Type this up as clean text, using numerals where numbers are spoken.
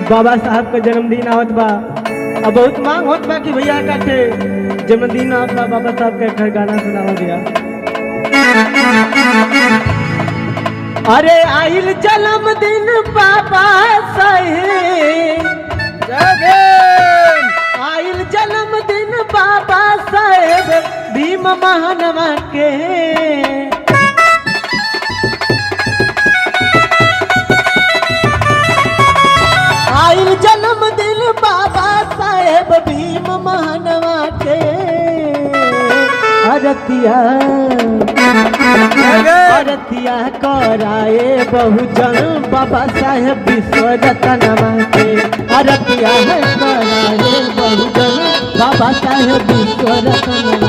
बाबा साहब का जन्मदिन आवत बा। अब बहुत मांग होत बा कि भैया का के जन्मदिन आवत बा, बाबा साहब के घर गाना सुनावा दिया। अरे आइल जन्मदिन बाबा साहेब, आइल जन्मदिन बाबा साहेब भीम महानवा के। आइल जन्मदिन बाबा साहेब भीम महानवा के। अरतिया कराए बहुजन बाबा साहेब विश्व रतनवा के। अरतिया कराए बहुजन बाबा साहेब विश्व रतनवा